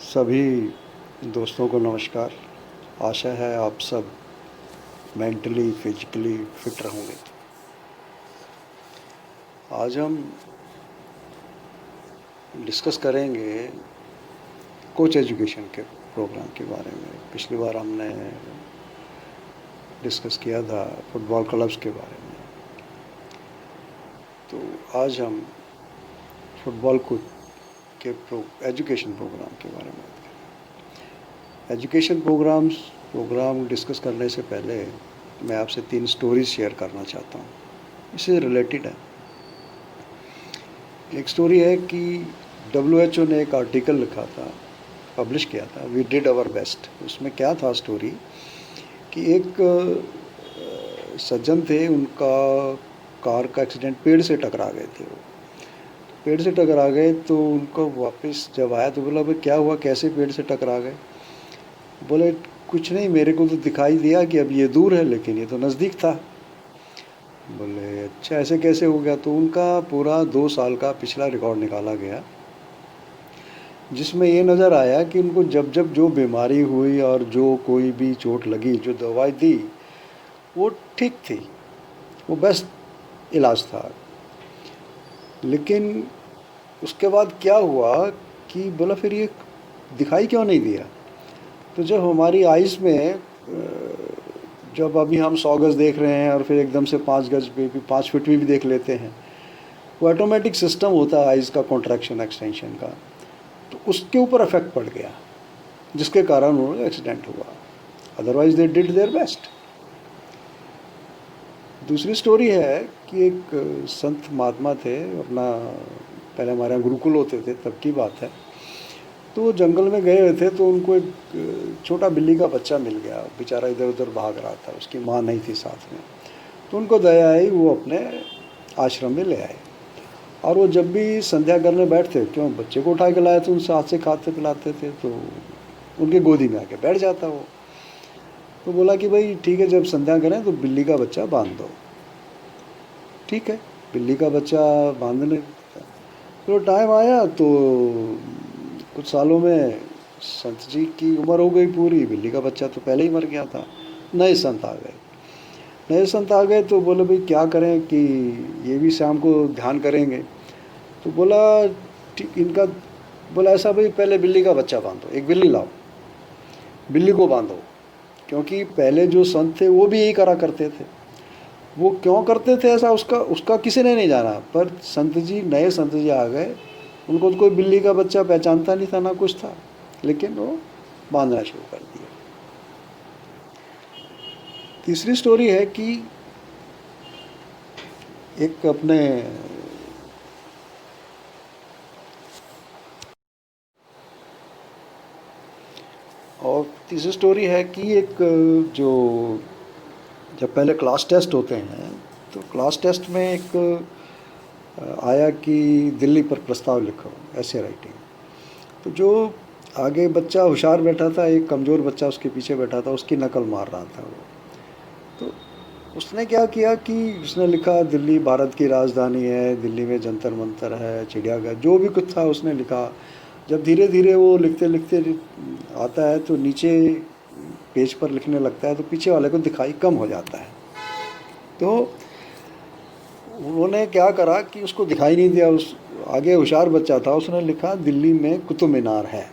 सभी दोस्तों को नमस्कार। आशा है आप सब मेंटली फिजिकली फिट रहोगे। आज हम डिस्कस करेंगे कोच एजुकेशन के प्रोग्राम के बारे में। पिछली बार हमने डिस्कस किया था फुटबॉल क्लब्स के बारे में, तो आज हम फुटबॉल कोच के एजुकेशन प्रोग्राम के बारे में बात करेंगे। एजुकेशन प्रोग्राम डिस्कस करने से पहले मैं आपसे 3 स्टोरीज शेयर करना चाहता हूँ, इससे रिलेटेड है। एक स्टोरी है कि WHO ने एक आर्टिकल लिखा था, पब्लिश किया था, वी डिड आवर बेस्ट। उसमें क्या था स्टोरी कि एक सज्जन थे, उनका कार का एक्सीडेंट, पेड़ से टकरा गए थे। वो पेड़ से टकरा गए तो उनको वापस जब आया तो बोला भाई क्या हुआ, कैसे पेड़ से टकरा गए? बोले कुछ नहीं, मेरे को तो दिखाई दिया कि अब ये दूर है लेकिन ये तो नज़दीक था। बोले अच्छा ऐसे कैसे हो गया? तो उनका पूरा 2 साल का पिछला रिकॉर्ड निकाला गया, जिसमें ये नज़र आया कि उनको जब जब जो बीमारी हुई और जो कोई भी चोट लगी, जो दवाई दी वो ठीक थी, वो बेस्ट इलाज था। लेकिन उसके बाद क्या हुआ कि बोला फिर ये दिखाई क्यों नहीं दिया? तो जब हमारी आइज़ में जब अभी हम 100 गज़ देख रहे हैं और फिर एकदम से 5 गज़ पे भी 5 फीट भी देख लेते हैं, वो ऑटोमेटिक सिस्टम होता है आइज़ का कॉन्ट्रैक्शन एक्सटेंशन का, तो उसके ऊपर इफेक्ट पड़ गया, जिसके कारण उन्होंने एक्सीडेंट हुआ। Otherwise they did their best. दूसरी स्टोरी है कि एक संत महात्मा थे, अपना पहले हमारे यहाँ गुरुकुल होते थे तब की बात है, तो वो जंगल में गए हुए थे तो उनको एक छोटा बिल्ली का बच्चा मिल गया। बेचारा इधर उधर भाग रहा था, उसकी माँ नहीं थी साथ में, तो उनको दया आई, वो अपने आश्रम में ले आए। और वो जब भी संध्या करने बैठते, क्यों बच्चे को उठा के लाए थे, उनसे हाथ से खाते पिलाते थे, तो उनके गोदी में आके बैठ जाता वो। तो बोला कि भाई ठीक है, जब संध्या करें तो बिल्ली का बच्चा बांध दो। ठीक है, बिल्ली का बच्चा बांधने तो टाइम आया, तो कुछ सालों में संत जी की उम्र हो गई पूरी, बिल्ली का बच्चा तो पहले ही मर गया था। नए संत आ गए, तो बोले भाई क्या करें कि ये भी शाम को ध्यान करेंगे। तो बोला ठीक, इनका बोला ऐसा भाई पहले बिल्ली का बच्चा बांधो, एक बिल्ली लाओ, बिल्ली को बांधो। क्योंकि पहले जो संत थे वो भी यही करा करते थे। वो क्यों करते थे ऐसा, उसका उसका किसी ने नहीं जाना, पर संत जी, नए संत जी आ गए, उनको तो कोई बिल्ली का बच्चा पहचानता नहीं था, ना कुछ था, लेकिन वो बांधना शुरू कर दिया। तीसरी स्टोरी है कि एक अपने और तीसरी स्टोरी है कि एक जो जब पहले क्लास टेस्ट होते हैं तो क्लास टेस्ट में एक आया कि दिल्ली पर प्रस्ताव लिखो, ऐसे राइटिंग। तो जो आगे बच्चा होशियार बैठा था, एक कमज़ोर बच्चा उसके पीछे बैठा था, उसकी नकल मार रहा था वो। तो उसने क्या किया कि उसने लिखा दिल्ली भारत की राजधानी है, दिल्ली में जंतर मंतर है, चिड़ियाघर, जो भी कुछ था उसने लिखा। जब धीरे धीरे वो लिखते लिखते आता है तो नीचे पेज पर लिखने लगता है, तो पीछे वाले को दिखाई कम हो जाता है। तो उन्होंने क्या करा कि उसको दिखाई नहीं दिया, उस आगे होशियार बच्चा था, उसने लिखा दिल्ली में कुतुब मीनार है।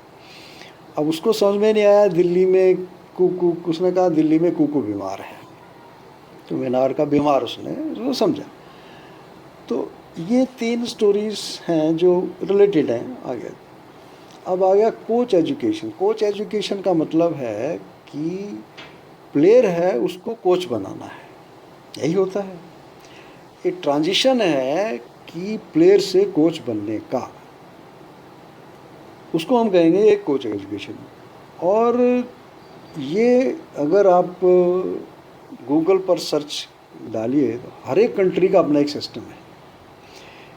अब उसको समझ में नहीं आया दिल्ली में कुकू, उसने कहा दिल्ली में कुकू बीमार है, तो मीनार का बीमार उसने समझा। तो ये 3 स्टोरीज हैं जो रिलेटेड हैं। आगे अब आ गया कोच एजुकेशन। कोच एजुकेशन का मतलब है कि प्लेयर है उसको कोच बनाना है, यही होता है। एक ट्रांजिशन है कि प्लेयर से कोच बनने का, उसको हम कहेंगे एक कोच एजुकेशन। और ये अगर आप गूगल पर सर्च डालिए तो हर एक कंट्री का अपना एक सिस्टम है।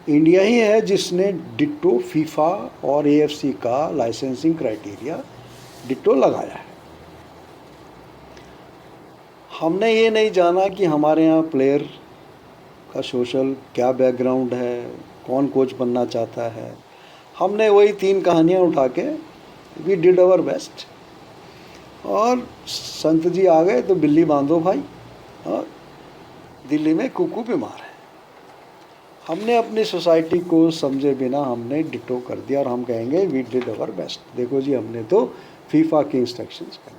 इंडिया ही है जिसने डिट्टो फीफा और AFC का लाइसेंसिंग क्राइटेरिया डिट्टो लगाया है। हमने ये नहीं जाना कि हमारे यहाँ प्लेयर का सोशल क्या बैकग्राउंड है, कौन कोच बनना चाहता है। हमने वही 3 कहानियाँ उठा के वी डिड आवर बेस्ट। और संत जी आ गए तो बिल्ली बांधो भाई, और दिल्ली में कुकू बीमार है। हमने अपनी सोसाइटी को समझे बिना हमने डिटो कर दिया और हम कहेंगे वी डिड आवर बेस्ट। देखो जी, हमने तो फीफा के इंस्ट्रक्शंस कर।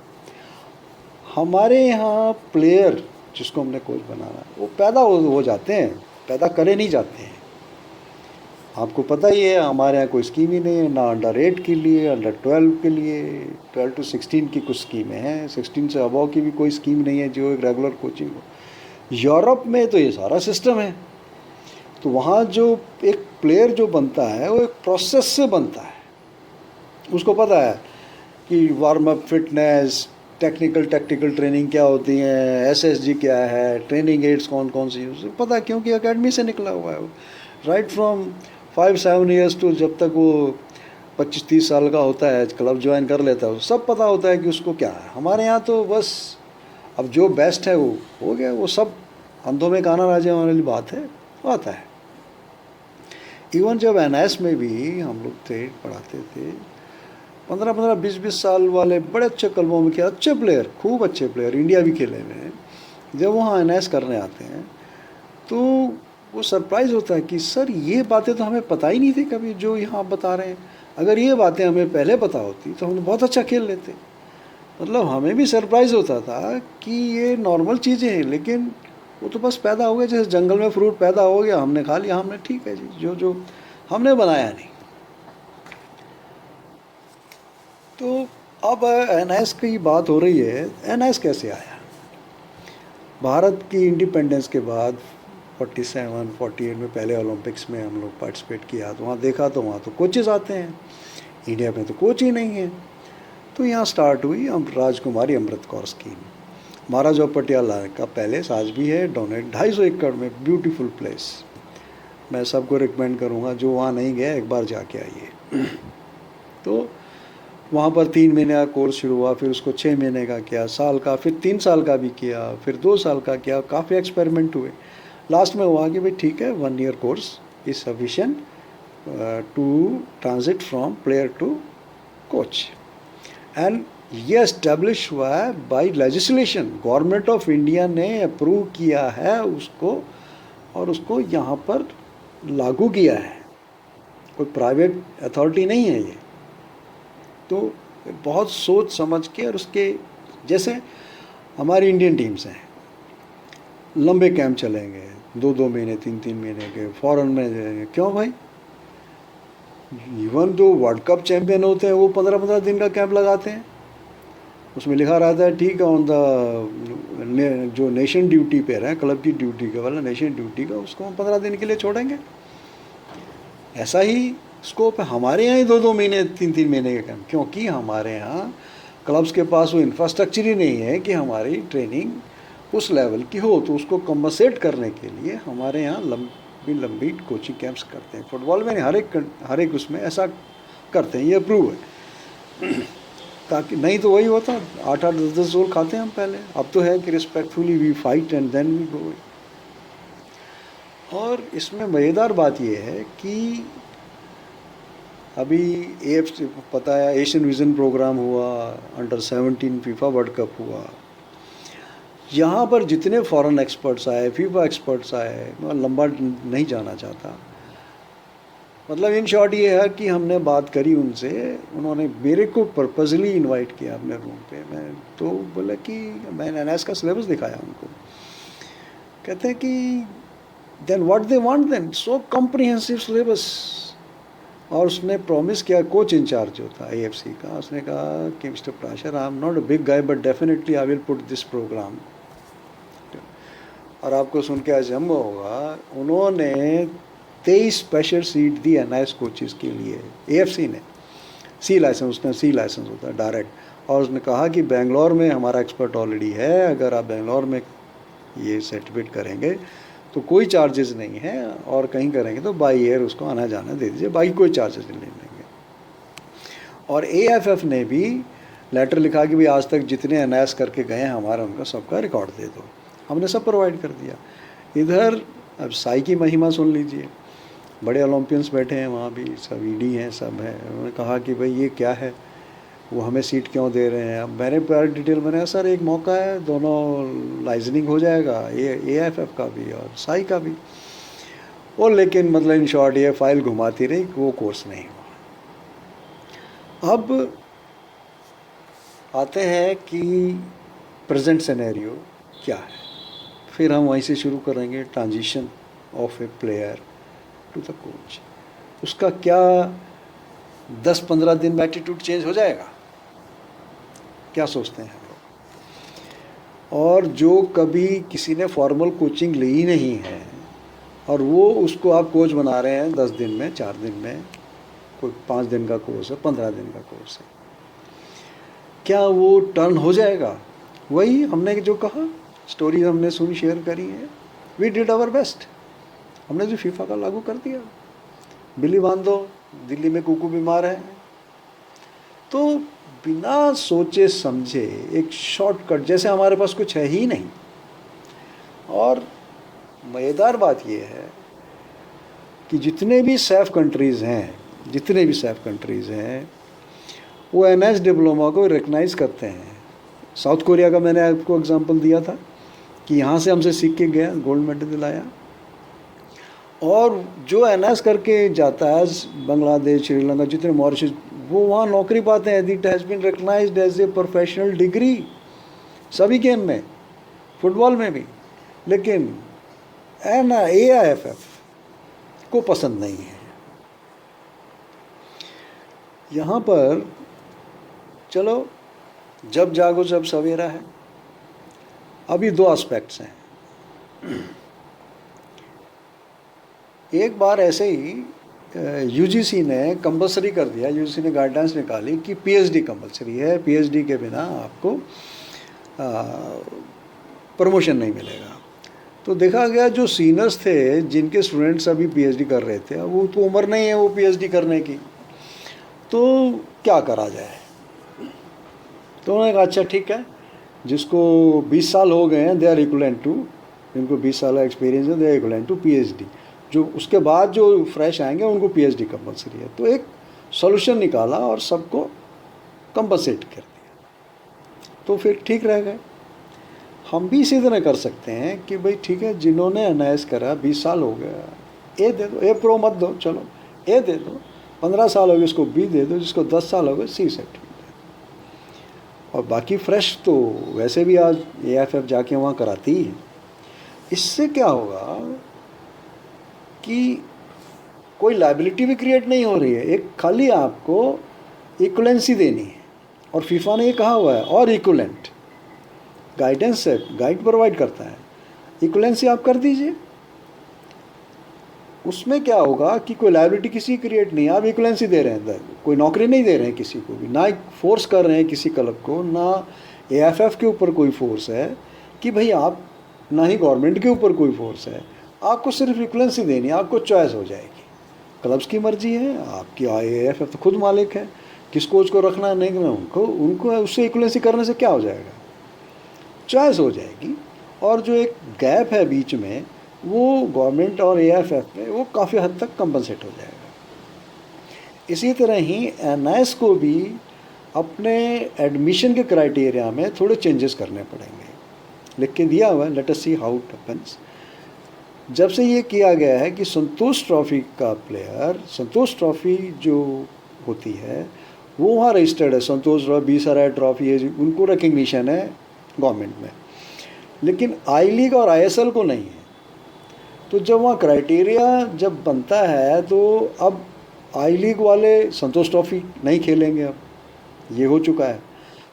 हमारे यहाँ प्लेयर जिसको हमने कोच बनाना, वो पैदा हो जाते हैं, पैदा करे नहीं जाते हैं। आपको पता ही है, हमारे यहाँ कोई स्कीम ही नहीं है, ना अंडर 8 के लिए, अंडर 12 के लिए। 12 to 16 की कुछ स्कीमें हैं, 16 से अबव की भी कोई स्कीम नहीं है जो एक रेगुलर कोचिंग हो। यूरोप में तो ये सारा सिस्टम है। तो वहाँ जो एक प्लेयर जो बनता है वो एक प्रोसेस से बनता है। उसको पता है कि warm up, fitness, technical training क्या होती है, एसएसजी क्या है, ट्रेनिंग एड्स कौन कौन सी, उसे पता है क्योंकि एकेडमी से निकला हुआ है वो। राइट फ्रॉम 5-7 ईयर्स टू जब तक वो 25-30 साल का होता है, क्लब ज्वाइन कर लेता है, सब पता होता है कि उसको क्या है। हमारे यहाँ तो बस अब जो बेस्ट है वो हो गया, वो सब अंधों में काना राजा वाली बात है, वो आता है। इवन जब एनएस में भी हम लोग थे, पढ़ाते थे, 15-15, 20-20 साल वाले बड़े अच्छे क्लबों में खेले, अच्छे प्लेयर, खूब अच्छे प्लेयर, इंडिया भी खेले हुए हैं, जब वहाँ एनएस करने आते हैं तो वो सरप्राइज़ होता है कि सर ये बातें तो हमें पता ही नहीं थी कभी जो यहाँ आप बता रहे हैं। अगर ये बातें हमें पहले पता होती तो हम बहुत अच्छा खेल लेते। मतलब हमें भी सरप्राइज़ होता था कि ये नॉर्मल चीज़ें हैं, लेकिन वो तो बस पैदा हो गया, जैसे जंगल में फ्रूट पैदा हो गया, हमने खा लिया, हमने ठीक है जी, जो जो हमने बनाया नहीं। तो अब एनएस की बात हो रही है, एनएस कैसे आया? भारत की इंडिपेंडेंस के बाद 47-48 में पहले ओलंपिक्स में हम लोग पार्टिसिपेट किया, तो वहाँ देखा तो वहाँ तो कोचेज़ आते हैं, इंडिया में तो कोच ही नहीं है। तो यहाँ स्टार्ट हुई राजकुमारी अमृत कौर स्कीम। महाराज ऑफ पटियाला का पैलेस आज भी है, डोनेट 250 एकड़ में, ब्यूटीफुल प्लेस। मैं सबको रिकमेंड करूँगा, जो वहाँ नहीं गया एक बार जाके आइए। तो वहाँ पर 3 महीने का कोर्स शुरू हुआ, फिर उसको 6 महीने का किया, साल का, फिर 3 साल का भी किया, फिर 2 साल का किया, काफ़ी एक्सपेरिमेंट हुए। लास्ट में हुआ कि भाई ठीक है, 1 year course is sufficient to transit from player to coach. And ये एस्टेब्लिश हुआ है by legislation, government of India ने अप्रूव किया है उसको, और उसको यहाँ पर लागू किया है। कोई प्राइवेट अथॉरिटी नहीं है ये। तो बहुत सोच समझ के, और उसके जैसे हमारी इंडियन टीम्स हैं, लंबे कैंप चलेंगे, 2-2 महीने, 3-3 महीने के, फॉरेन में जाएंगे। क्यों भाई? इवन जो वर्ल्ड कप चैंपियन होते हैं वो 15-15 दिन का कैंप लगाते हैं। उसमें लिखा रहता है ठीक है, ऑन द जो नेशन ड्यूटी पे रहे, क्लब की ड्यूटी का वाला नेशन ड्यूटी का, उसको हम 15 दिन के लिए छोड़ेंगे। ऐसा ही स्कोप है हमारे यहाँ ही, 2-2 महीने, 3-3 महीने का कैंप, क्योंकि हमारे यहाँ क्लब्स के पास वो इंफ्रास्ट्रक्चर ही नहीं है कि हमारी ट्रेनिंग उस लेवल की हो। तो उसको कम्पनसेट करने के लिए हमारे यहाँ लंबी लंबी कोचिंग कैंप्स करते हैं। फुटबॉल में हर एक उसमें ऐसा करते हैं, ये अप्रूव है। ताकि नहीं तो वही होता, 8-8, 10-10 गोल खाते हैं हम पहले। अब तो है कि respectfully we fight and then we go. और इसमें मज़ेदार बात यह है कि अभी AFC पता है, एशियन विजन प्रोग्राम हुआ, अंडर 17 फीफा वर्ल्ड कप हुआ। यहाँ पर जितने फॉरेन एक्सपर्ट्स आए, फीफा एक्सपर्ट्स आए, मैं लंबा नहीं जाना चाहता, मतलब इन शॉर्ट ये है कि हमने बात करी उनसे, उन्होंने मेरे को पर्पजली इनवाइट किया अपने रूम पे। मैं तो बोला कि मैंने एनएस का सिलेबस दिखाया उनको, कहते हैं कि then what they want, then so comprehensive syllabus. और उसने प्रॉमिस किया, कोच इंचार्ज जो था AFC का, उसने कहा कि mister Prashar, I am not a big guy but definitely I will put this program. और आपको सुन के आज जम होगा, उन्होंने 23 स्पेशल सीट दी एनआईएस कोचेज़ के लिए AFC ने। C लाइसेंस, उसने C लाइसेंस होता है डायरेक्ट। और उसने कहा कि बेंगलोर में हमारा एक्सपर्ट ऑलरेडी है, अगर आप बेंगलोर में ये सर्टिफिकेट करेंगे तो कोई चार्जेस नहीं है, और कहीं करेंगे तो बाई एयर उसको आना जाना दे दीजिए, बाकी कोई चार्जेस नहीं लेंगे। और AFF ने भी लेटर लिखा कि भाई आज तक जितने एनआईएस करके गए हैं हमारा, उनका सबका रिकॉर्ड दे दो। हमने सब प्रोवाइड कर दिया। इधर अब साई की महिमा सुन लीजिए, बड़े ओलंपियंस बैठे हैं वहाँ भी, सब ED हैं, सब हैं। उन्होंने कहा कि भाई ये क्या है, वो हमें सीट क्यों दे रहे हैं। अब मैंने पूरा डिटेल में कहा सर एक मौका है, दोनों लाइजनिंग हो जाएगा, AIFF का भी और साई का भी। और लेकिन मतलब इन शॉर्ट ये फाइल घुमाती रही, वो कोर्स नहीं हुआ। अब आते हैं कि प्रेजेंट सिनेरियो क्या है, फिर हम वहीं से शुरू करेंगे transition of a player to the coach. उसका क्या 10-15 दिन में एटीट्यूड चेंज हो जाएगा? क्या सोचते हैं हम लोग? और जो कभी किसी ने फॉर्मल कोचिंग ली ही नहीं है और वो उसको आप कोच बना रहे हैं 10 दिन में, 4 दिन में, कोई 5 दिन का कोर्स है, 15 दिन का कोर्स है, क्या वो टर्न हो जाएगा? वही हमने जो कहा, स्टोरी हमने सुनी, शेयर करी है, वी डिड आवर बेस्ट। हमने जो फीफा का लागू कर दिया, बिल्ली बांध दो, दिल्ली में कुकू बीमार है, तो बिना सोचे समझे एक शॉर्टकट, जैसे हमारे पास कुछ है ही नहीं। और मज़ेदार बात यह है कि जितने भी सेफ कंट्रीज़ हैं वो NS डिप्लोमा को रिकग्नाइज़ करते हैं। साउथ कोरिया का मैंने आपको एग्जांपल दिया था कि यहाँ से हमसे सीख के गया, गोल्ड मेडल दिलाया। और जो NS करके जाता है, बांग्लादेश, श्रीलंका, जितने मॉरिशस, वो वहाँ नौकरी पाते हैं। It has been recognised as a professional degree सभी गेम में, फुटबॉल में भी। लेकिन AIFF को पसंद नहीं है। यहाँ पर चलो, जब जागो जब सवेरा है। अभी 2 एस्पेक्ट्स हैं। एक बार ऐसे ही UGC ने कंपलसरी कर दिया, UGC ने गाइडलाइंस निकाली कि PhD कंपलसरी है, PhD के बिना आपको प्रमोशन नहीं मिलेगा। तो देखा गया जो सीनियर्स थे, जिनके स्टूडेंट्स अभी PhD कर रहे थे, वो तो उम्र नहीं है वो PhD करने की, तो क्या करा जाए। तो उन्होंने कहा अच्छा ठीक है, जिसको 20 साल हो गए हैं, दे आर इक्वलेंट टू, जिनको 20 साल का एक्सपीरियंस है, they are equivalent to PhD। जो उसके बाद जो फ्रेश आएंगे उनको PhD कंपलसरी है। तो एक सॉल्यूशन निकाला और सबको कंपनसेट कर दिया, तो फिर ठीक रह गए। हम भी इसी तरह कर सकते हैं कि भाई ठीक है, जिन्होंने NIS करा 20 साल हो गया, A दे दो, A प्रो मत दो, चलो A दे दो। 15 साल हो गए, उसको B दे दो। जिसको 10 साल हो गए, C सर्टिफिकेट। और बाकी फ्रेश तो वैसे भी आज AIFF जाके वहाँ कराती ही है। इससे क्या होगा कि कोई लायबिलिटी भी क्रिएट नहीं हो रही है, एक खाली आपको इक्वलेंसी देनी है। और फीफा ने ये कहा हुआ है, और इक्वलेंट गाइडेंस है, गाइड प्रोवाइड करता है, इक्वलेंसी आप कर दीजिए। उसमें क्या होगा कि कोई लायबिलिटी किसी क्रिएट नहीं है, आप इक्वलेंसी दे रहे हैं, कोई नौकरी नहीं दे रहे हैं किसी को भी, ना फोर्स कर रहे हैं किसी क्लब को, ना AIFF के ऊपर कोई फोर्स है कि भाई आप, ना ही गवर्नमेंट के ऊपर कोई फोर्स है। आपको सिर्फ इक्वलेंसी देनी है, आपको चॉइस हो जाएगी। क्लब्स की मर्जी है, आपकी AIFF तो खुद मालिक है, किस कोच को रखना है नहीं रखना, उनको उससे इक्वलेंसी करने से क्या हो जाएगा, चॉइस हो जाएगी। और जो एक गैप है बीच में, वो गवर्नमेंट और AIFF में वो काफ़ी हद तक कंपनसेट हो जाएगा। इसी तरह ही NIS को भी अपने एडमिशन के क्राइटेरिया में थोड़े चेंजेस करने पड़ेंगे। लिख के दिया हुआ है, let us see how it happens. जब से ये किया गया है कि संतोष ट्रॉफी का प्लेयर, संतोष ट्रॉफी जो होती है वो वहाँ रजिस्टर्ड है, संतोष ट्रॉफी, BSRI ट्रॉफी है, उनको रिकग्निशन है गवर्नमेंट में, लेकिन आई लीग और ISL को नहीं है। तो जब वहाँ क्राइटेरिया जब बनता है, तो अब आई लीग वाले संतोष ट्रॉफी नहीं खेलेंगे, अब ये हो चुका है।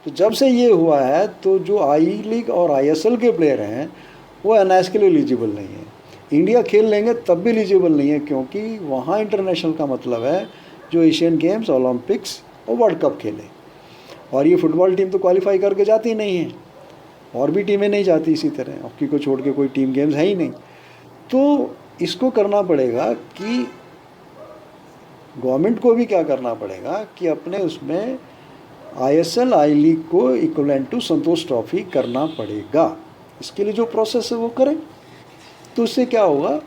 तो जब से ये हुआ है, तो जो आई लीग और ISL के प्लेयर हैं वो NIS के लिए एलिजिबल नहीं है। इंडिया खेल लेंगे तब भी एलिजिबल नहीं है, क्योंकि वहाँ इंटरनेशनल का मतलब है जो एशियन गेम्स, ओलंपिक्स और वर्ल्ड कप खेले। और ये फुटबॉल टीम तो क्वालिफाई करके जाती नहीं है, और भी टीमें नहीं जाती इसी तरह, हॉकी को छोड़ के कोई टीम गेम्स है ही नहीं। तो इसको करना पड़ेगा कि गवर्नमेंट को भी क्या करना पड़ेगा कि अपने उसमें ISL आई लीग को इक्वलेंट टू संतोष ट्रॉफी करना पड़ेगा। इसके लिए जो प्रोसेस है वो करें। तो इससे क्या होगा,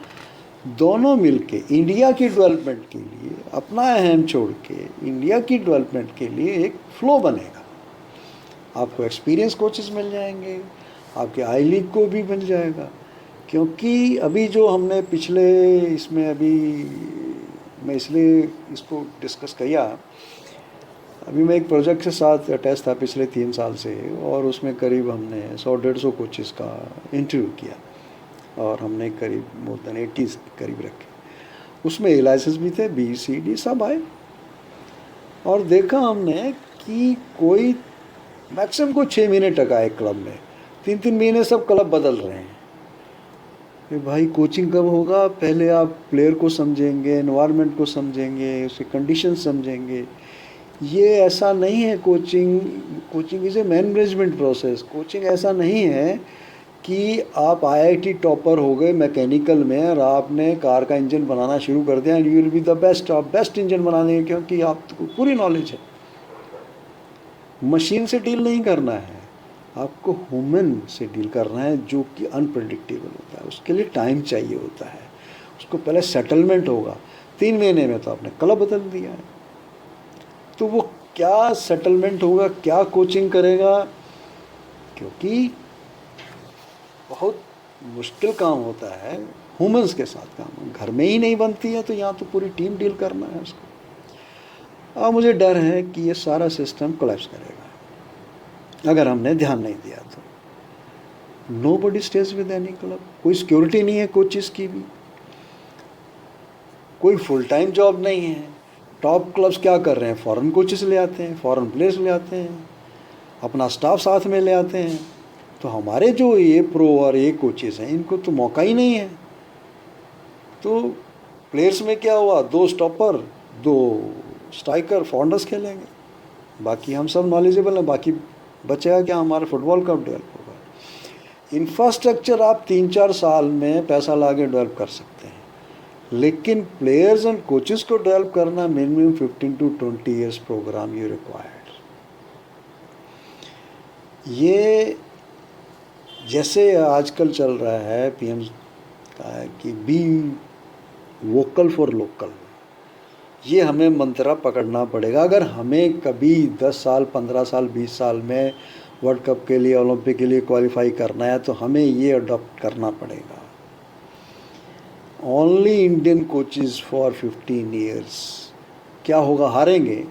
दोनों मिलके इंडिया की डेवलपमेंट के लिए अपना अहम छोड़ के इंडिया की डेवलपमेंट के लिए एक फ्लो बनेगा। आपको एक्सपीरियंस कोचेस मिल जाएंगे, आपके आई लीग को भी मिल जाएगा। क्योंकि अभी जो हमने पिछले इसमें अभी मैं इसलिए इसको डिस्कस किया, अभी मैं एक प्रोजेक्ट के साथ अटैच था पिछले 3 साल से, और उसमें करीब हमने 100-150 कोचेस का इंटरव्यू किया और हमने करीब मोर देन 80 करीब रखे। उसमें ए लाइसेंस भी थे, बी सी डी सब आए, और देखा हमने कि कोई मैक्सिमम को 6 महीने टका है क्लब में, 3-3 महीने सब क्लब बदल रहे हैं। कि भाई कोचिंग कब होगा? पहले आप प्लेयर को समझेंगे, एनवायरनमेंट को समझेंगे, उसके कंडीशन समझेंगे। ये ऐसा नहीं है coaching is a management process. Coaching ऐसा नहीं है कि आप आईआईटी टॉपर हो गए मैकेनिकल में और आपने कार का इंजन बनाना शुरू कर दिया and you will be the best, आप बेस्ट इंजन बना देंगे क्योंकि आपको पूरी नॉलेज है। मशीन से डील नहीं करना है, आपको ह्यूमन से डील करना है जो कि अनप्रेडिक्टेबल होता है। उसके लिए टाइम चाहिए होता है, उसको पहले सेटलमेंट होगा। 3 महीने में तो आपने क्लब बदल दिया है, तो वो क्या सेटलमेंट होगा, क्या कोचिंग करेगा? क्योंकि बहुत मुश्किल काम होता है ह्यूमंस के साथ काम, घर में ही नहीं बनती है तो यहाँ तो पूरी टीम डील करना है उसको। अब मुझे डर है कि ये सारा सिस्टम कोलैप्स करेगा अगर हमने ध्यान नहीं दिया तो। Nobody stage with any club, कोई सिक्योरिटी नहीं है कोचेस की भी, कोई फुल टाइम जॉब नहीं है। टॉप क्लब्स क्या कर रहे हैं? फॉरेन कोचेस ले आते हैं, फॉरेन प्लेयर्स ले आते हैं, अपना स्टाफ साथ में ले आते हैं। तो हमारे जो ये प्रो और ये कोचेस हैं इनको तो मौका ही नहीं है। तो प्लेयर्स में क्या हुआ? 2 स्टॉपर, 2 स्ट्राइकर, फॉरनर्स खेलेंगे, बाकी हम सब नॉलेजेबल हैं, बाकी बचेगा क्या? हमारा फुटबॉल कब डेवलप होगा? इंफ्रास्ट्रक्चर आप 3-4 साल में पैसा ला के डेवलप कर सकते हैं, लेकिन प्लेयर्स एंड कोचेस को डेवलप करना minimum 15 to 20 years programme you required. ये जैसे आजकल चल रहा है पीएम का है कि बी वोकल फॉर लोकल, ये हमें मंत्रा पकड़ना पड़ेगा। अगर हमें कभी 10 साल, 15 साल, 20 साल में वर्ल्ड कप के लिए, ओलंपिक के लिए क्वालिफाई करना है तो हमें ये अडॉप्ट करना पड़ेगा। Only Indian coaches for 15 years. क्या होगा? हारेंगे।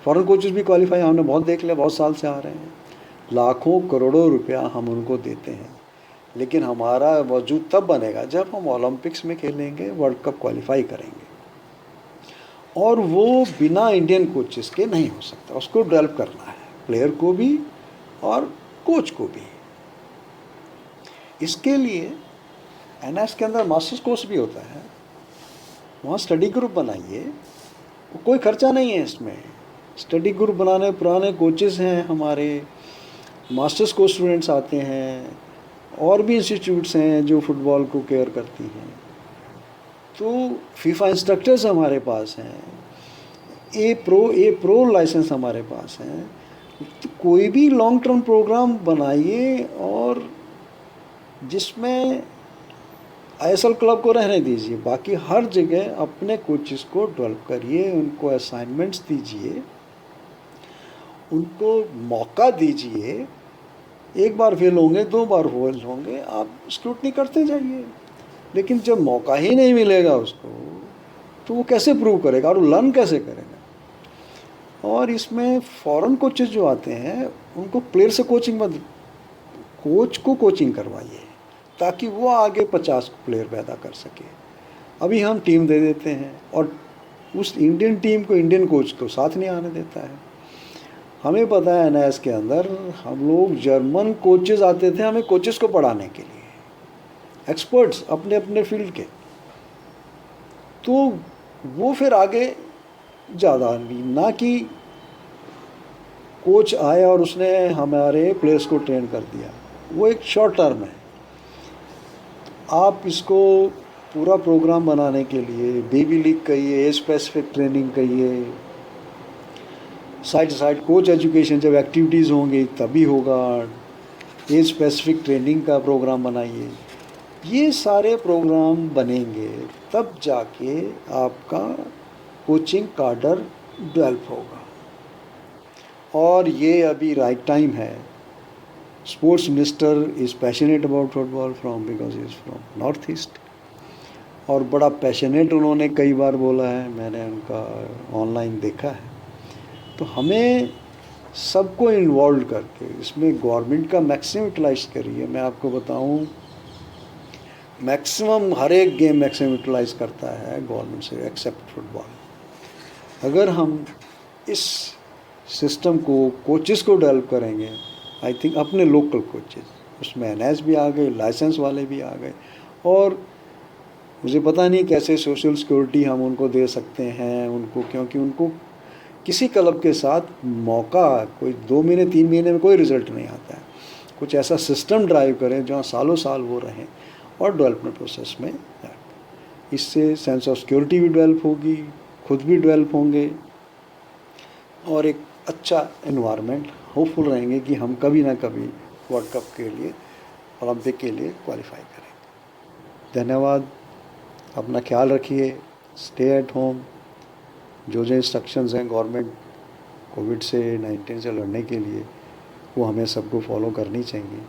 फॉरेन कोचेस भी क्वालिफाई हमने बहुत देख लिया, बहुत साल से आ रहे हैं, लाखों करोड़ों रुपया हम उनको देते हैं, लेकिन हमारा वजूद तब बनेगा जब हम ओलंपिक्स में खेलेंगे, वर्ल्ड कप क्वालिफाई करेंगे, और वो बिना इंडियन कोचेस के नहीं हो सकता। उसको डेवलप करना है, प्लेयर को भी और कोच को भी। इसके लिए एनएस के अंदर मास्टर्स कोर्स भी होता है, वहाँ स्टडी ग्रुप बनाइए, कोई खर्चा नहीं है इसमें। स्टडी ग्रुप बनाने, पुराने कोचेस हैं हमारे, मास्टर्स कोर्स स्टूडेंट्स आते हैं, और भी इंस्टीट्यूट्स हैं जो फुटबॉल को केयर करती हैं। तो फीफा इंस्ट्रक्टर्स हमारे पास हैं, ए प्रो लाइसेंस हमारे पास हैं। तो कोई भी लॉन्ग टर्म प्रोग्राम बनाइए और जिसमें आईएसएल क्लब को रहने दीजिए, बाकी हर जगह अपने कोचेस को डेवलप करिए, उनको असाइनमेंट्स दीजिए, उनको मौका दीजिए। एक बार फेल होंगे, 2 बार फेल होंगे, आप स्क्रूटनी करते जाइए, लेकिन जब मौका ही नहीं मिलेगा उसको तो वो कैसे प्रूव करेगा और लर्न कैसे करेगा? और इसमें फॉरेन कोचेस जो आते हैं उनको प्लेयर से कोचिंग मत, कोच को कोचिंग करवाइए ताकि वो आगे 50 प्लेयर पैदा कर सके। अभी हम टीम दे देते हैं और उस इंडियन टीम को इंडियन कोच को साथ नहीं आने देता है। हमें पता है एनआईएस के अंदर हम लोग जर्मन कोचेस आते थे हमें कोचेस को पढ़ाने के लिए, एक्सपर्ट्स अपने अपने फील्ड के, तो वो फिर आगे ज़्यादा ना कि कोच आया और उसने हमारे प्लेयर्स को ट्रेन कर दिया, वो एक शॉर्ट टर्म है। आप इसको पूरा प्रोग्राम बनाने के लिए बेबी लीग कहिए, एज स्पेसिफिक ट्रेनिंग कहिए, साइड कोच एजुकेशन, जब एक्टिविटीज़ होंगी तभी होगा, एज स्पेसिफिक ट्रेनिंग का प्रोग्राम बनाइए। ये सारे प्रोग्राम बनेंगे तब जाके आपका कोचिंग काडर डेवलप होगा। और ये अभी राइट टाइम है। Sports minister is passionate about football from because is from north east, और बड़ा पैशनेट उन्होंने कई बार बोला है, मैंने उनका ऑनलाइन देखा है। तो हमें सबको इन्वॉल्व करके इसमें गवर्नमेंट का मैक्सिमम यूटिलाइज करिए। मैं आपको बताऊं, मैक्सिमम हर एक गेम मैक्सिमम यूटिलाइज करता है गवर्नमेंट से एक्सेप्ट फुटबॉल। अगर हम इस सिस्टम को, कोचेस को डेवलप करेंगे, आई थिंक अपने लोकल कोचेस, उसमें एनएस भी आ गए, लाइसेंस वाले भी आ गए, और मुझे पता नहीं कैसे सोशल सिक्योरिटी हम उनको दे सकते हैं उनको, क्योंकि उनको किसी क्लब के साथ मौका कोई 2 महीने 3 महीने में कोई रिज़ल्ट नहीं आता है। कुछ ऐसा सिस्टम ड्राइव करें जहाँ सालों साल वो रहें और डेवलपमेंट प्रोसेस में। इससे सेंस ऑफ सिक्योरिटी भी डेवलप होगी, खुद भी डेवलप होंगे, और एक अच्छा एनवायरनमेंट, होपफुल रहेंगे कि हम कभी ना कभी वर्ल्ड कप के लिए, ओलंपिक के लिए क्वालिफाई करेंगे। धन्यवाद। अपना ख्याल रखिए, स्टे एट होम। जो इंस्ट्रक्शंस हैं गवर्नमेंट कोविड से 19 से लड़ने के लिए, वो हमें सबको फॉलो करनी चाहिए।